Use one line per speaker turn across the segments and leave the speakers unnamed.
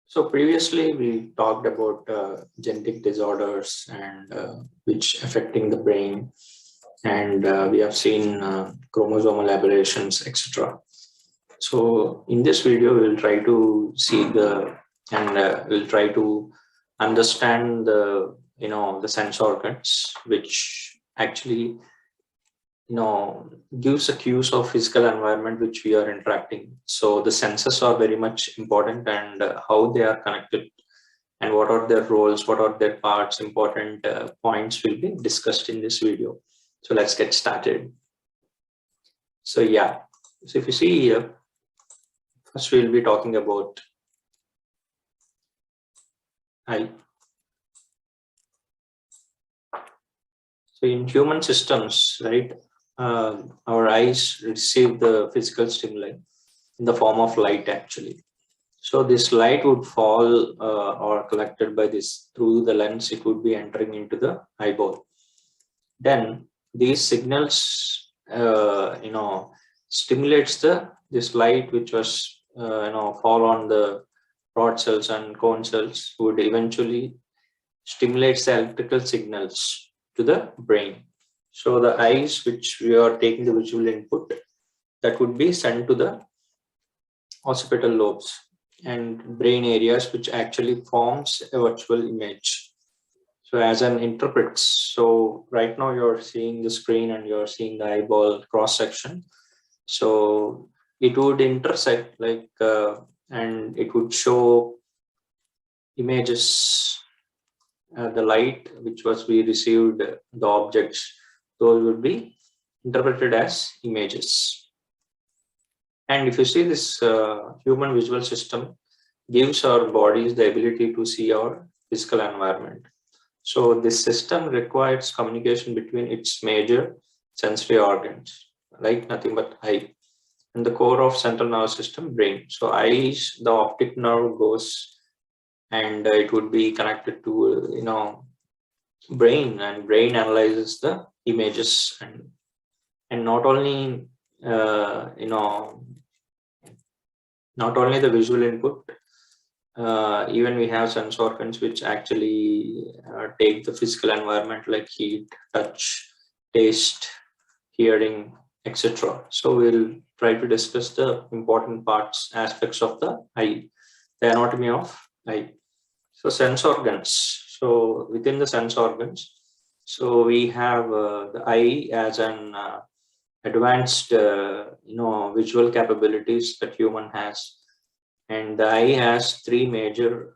So previously we talked about genetic disorders and which affecting the brain, and we have seen chromosomal aberrations, etc. So in this video, we'll try to see we'll try to understand the sense organs, which actually gives a cues of physical environment which we are interacting. So the senses are very much important, and how they are connected and what are their roles, what are their parts, important points will be discussed in this video. So let's get started. So yeah, so if you see here, first we'll be talking about eye. So in human systems, right, our eyes receive the physical stimuli in the form of light actually. So this light would fall or collected by this through the lens, it would be entering into the eyeball. Then these signals, stimulates this light which was, fall on the rod cells and cone cells, would eventually stimulate the electrical signals to the brain. So the eyes, which we are taking the visual input, that would be sent to the occipital lobes and brain areas, which actually forms a virtual image. So as an interprets, so right now you're seeing the screen and you're seeing the eyeball cross section. So it would intersect and it would show images. The light which we received, the objects, those would be interpreted as images. And if you see this human visual system gives our bodies the ability to see our physical environment. So this system requires communication between its major sensory organs, like nothing but eye, and the core of central nervous system, brain. So eyes, the optic nerve goes and it would be connected to brain, and brain analyzes the images, and not only not only the visual input, even we have sense organs which actually take the physical environment like heat, touch, taste, hearing, etc. So we'll try to discuss the important aspects of the eye, the anatomy of eye. So sense organs. So within the sense organs, so we have the eye as an advanced, visual capabilities that human has, and the eye has three major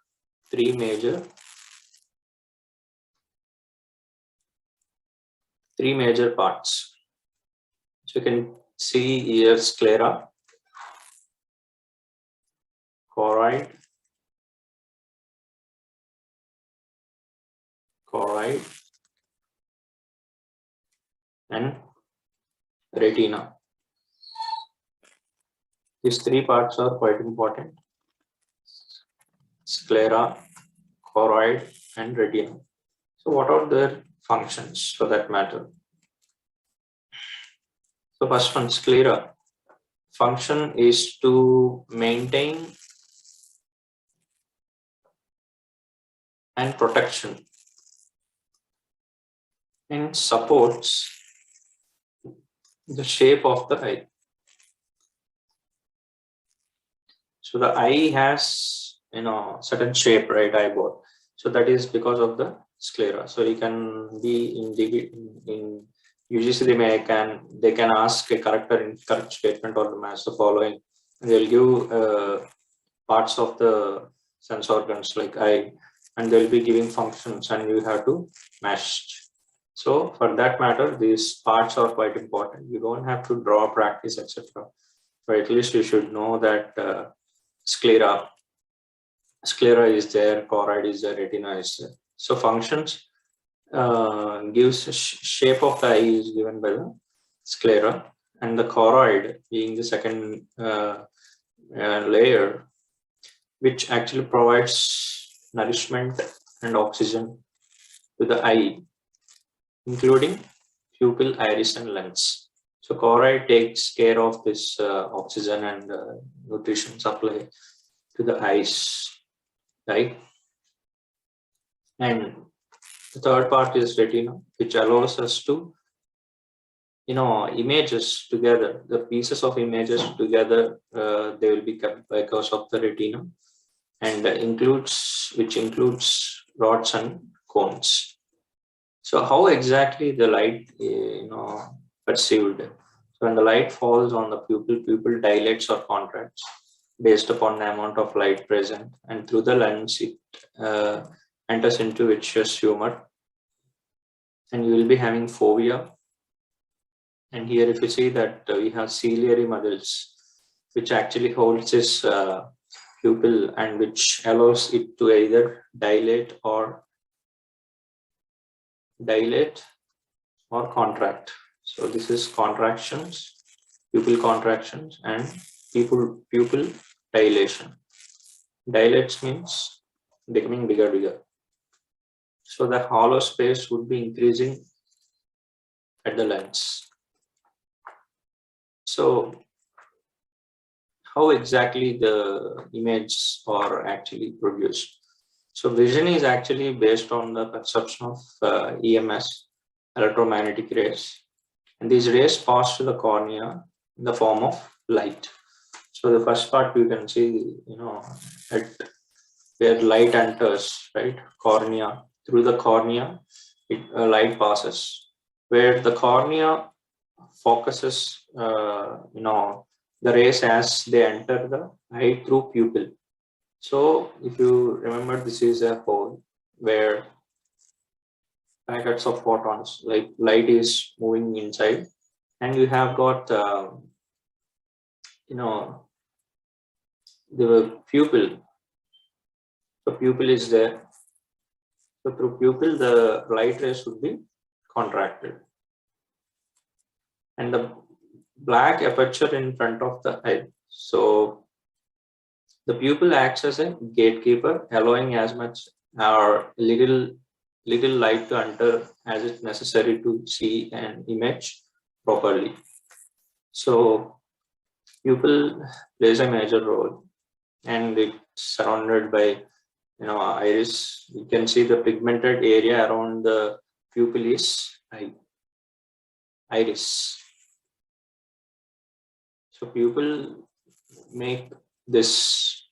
parts. So you can see here sclera, choroid, and retina. These three parts are quite important: sclera, choroid, and retina. So what are their functions for that matter? So first one, sclera. Function is to maintain and protection and supports the shape of the eye. So the eye has certain shape, right? Eyeball. So that is because of the sclera. So you can be in UGC, they can ask a correct or incorrect statement or the match the following. They'll give parts of the sense organs like eye, and they'll be giving functions, and you have to match. So for that matter, these parts are quite important. You don't have to draw, practice, etc. But at least you should know that sclera is there, choroid is there, retina is there. So functions gives shape of the eye is given by the sclera, and the choroid being the second layer, which actually provides nourishment and oxygen to the eye, including pupil, iris, and lens. So choroid takes care of this oxygen and nutrition supply to the eyes. right? And the third part is retina, which allows us to, images together, the pieces of images together, they will be kept because of the retina, and which includes rods and cones. So how exactly the light, perceived? So when the light falls on the pupil dilates or contracts based upon the amount of light present, and through the lens it uh, enters into vitreous humor, and you will be having fovea. And here, if you see that we have ciliary muscles, which actually holds this pupil and which allows it to either dilate or contract. So this is contractions, pupil contractions, and pupil dilation. Dilates means becoming bigger. So the hollow space would be increasing at the lens. So how exactly the images are actually produced? So vision is actually based on the perception of EMS, electromagnetic rays, and these rays pass to the cornea in the form of light. So the first part you can see, at where light enters, right, cornea. Through the cornea, light passes. Where the cornea focuses, the rays as they enter the eye through pupil. So if you remember, this is a hole where packets of photons, like light, is moving inside, and you have got, the pupil. The pupil is there. So through pupil, the light rays would be contracted, and the black aperture in front of the eye. So the pupil acts as a gatekeeper, allowing as much or little light to enter as it's necessary to see an image properly. So pupil plays a major role, and it's surrounded by, iris. You can see the pigmented area around the pupil is iris. So pupil make this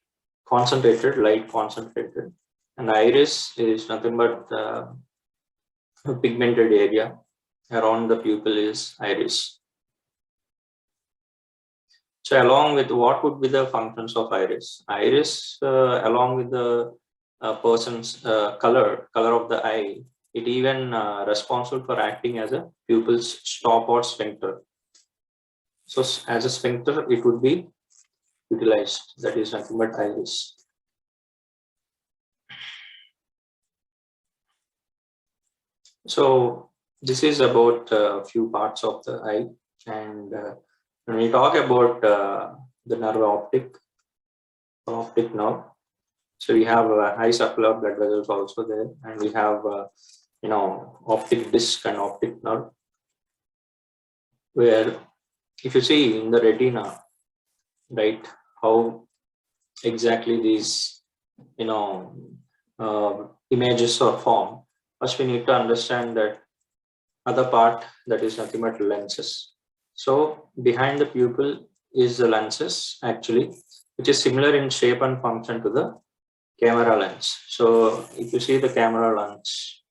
light concentrated, and iris is nothing but the pigmented area around the pupil is iris. So along with, what would be the functions of iris? Iris, along with the person's color of the eye, it even responsible for acting as a pupil's stop or sphincter. So as a sphincter, it would be utilized. That is nothing but iris. So this is about a few parts of the eye, and when we talk about the nerve optic nerve, so we have high circular blood vessels also there, and we have optic disc and optic nerve, where if you see in the retina, right, how exactly these images are formed. First, we need to understand that other part, that is nothing but lenses. So behind the pupil is the lenses actually, which is similar in shape and function to the camera lens. So if you see the camera lens,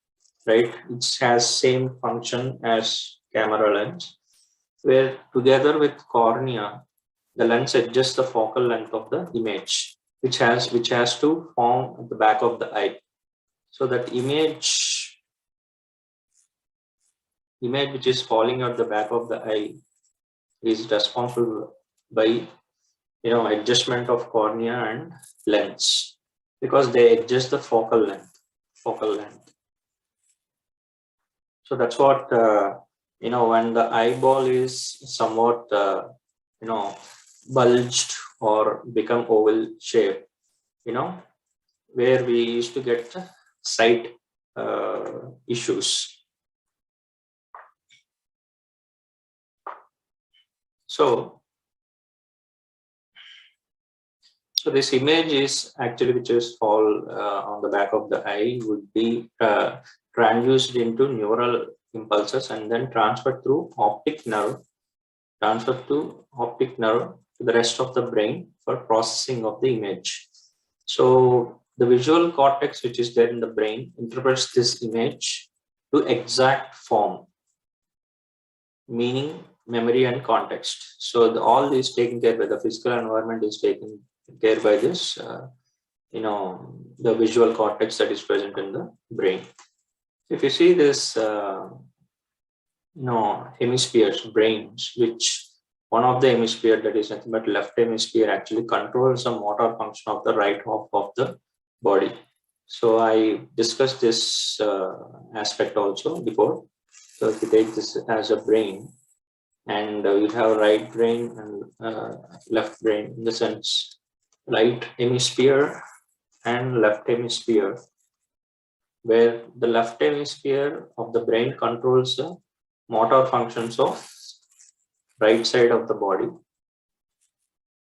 right, it has same function as camera lens, where together with cornea, the lens adjusts the focal length of the image, which has to form at the back of the eye. So that image which is falling at the back of the eye is responsible by adjustment of cornea and lens, because they adjust the focal length. So that's what when the eyeball is somewhat bulged or become oval shape, where we used to get sight issues. So So this image is actually, which is fall on the back of the eye, would be transduced into neural impulses and then transferred through optic nerve, to the rest of the brain for processing of the image. So the visual cortex, which is there in the brain, interprets this image to exact form, meaning, memory, and context. So all is taken care by the physical environment is taken care by this, the visual cortex that is present in the brain. If you see this, hemispheres, brains, which one of the hemisphere, that is nothing but left hemisphere, actually controls the motor function of the right half of the body. So I discussed this aspect also before. So if you take this as a brain, and you have right brain and left brain, in the sense right hemisphere and left hemisphere, where the left hemisphere of the brain controls the motor functions of right side of the body,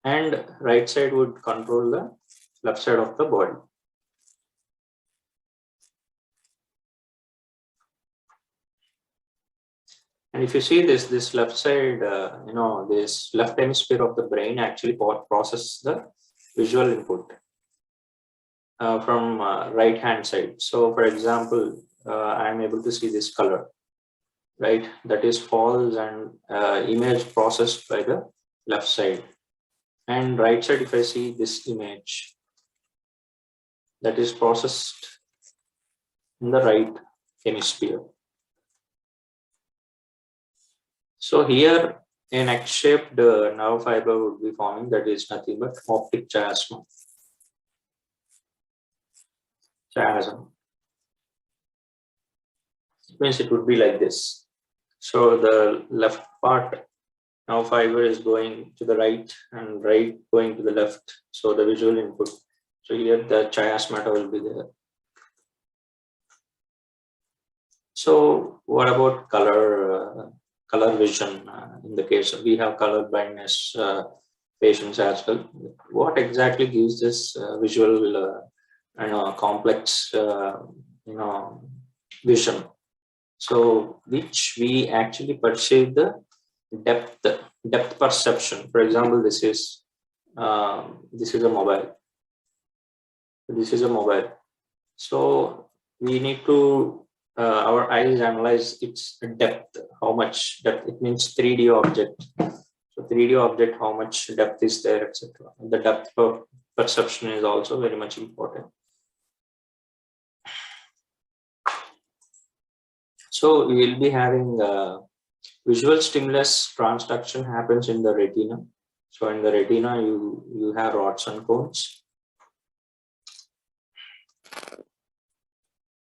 and right side would control the left side of the body. And if you see this left side, this left hemisphere of the brain actually processes the visual input from right hand side. So for example, I am able to see this color, right? That is false and image processed by the left side. And right side, if I see this image, that is processed in the right hemisphere. So here an X-shaped nerve fiber would be forming, that is nothing but optic chiasm. It means it would be like this. So the left part nerve fiber is going to the right and right going to the left. So the visual input. So here the chiasmata will be there. So what about color vision? In the case of, we have color blindness patients as well. What exactly gives this visual complex vision? So which we actually perceive the depth perception. For example, this is a mobile. This is a mobile. So we need to our eyes analyze its depth. How much depth? It means 3D object. So 3D object, how much depth is there, etc. The depth of perception is also very much important. So we will be having visual stimulus transduction happens in the retina. So in the retina, you have rods and cones.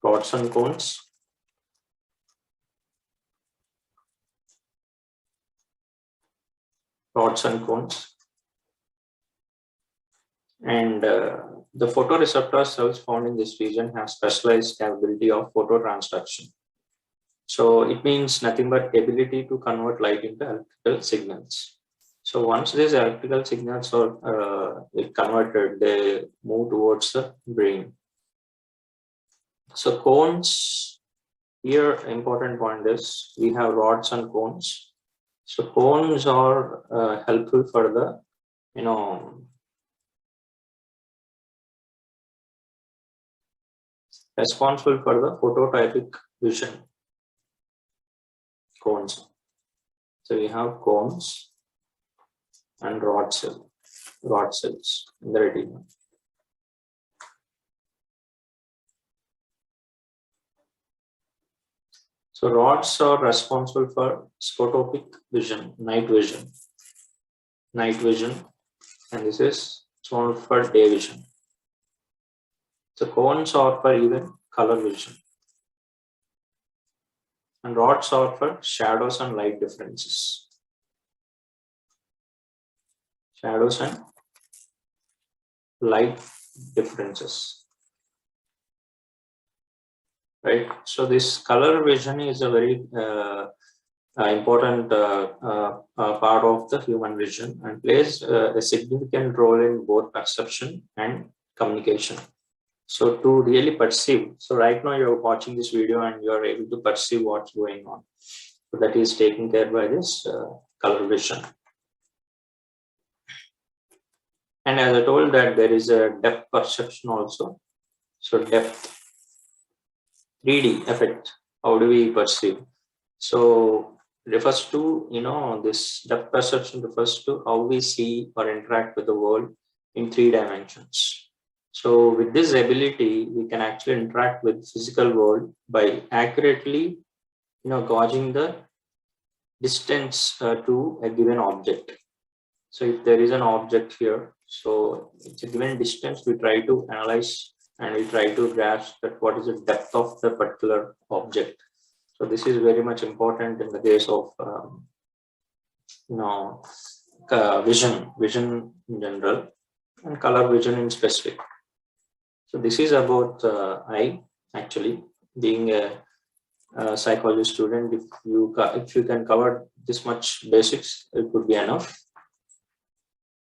Rods and cones. Rods and cones. And the photoreceptor cells found in this region have specialized capability of phototransduction. So it means nothing but ability to convert light into electrical signals. So once these electrical signals are converted, they move towards the brain. So cones, here important point is we have rods and cones. So cones are helpful for the, responsible for the phototypic vision. Cones. So we have cones and rod cells in the retina. So rods are responsible for scotopic vision, night vision, and this is shown for day vision. So cones are for even color vision, and rods are for shadows and light differences. Shadows and light differences. Right. So this color vision is a very important part of the human vision and plays a significant role in both perception and communication. So to really perceive, so right now you're watching this video and you're able to perceive what's going on. So that is taken care by this color vision. And as I told that there is a depth perception also. So depth, 3D effect, how do we perceive? So refers to, this depth perception refers to how we see or interact with the world in 3 dimensions. So with this ability, we can actually interact with physical world by accurately, gauging the distance to a given object. So if there is an object here, so it's a given distance, we try to analyze and we try to grasp that what is the depth of the particular object. So this is very much important in the case of vision in general and color vision in specific. So this is about eye. Actually, being a psychology student, if you can cover this much basics, it would be enough.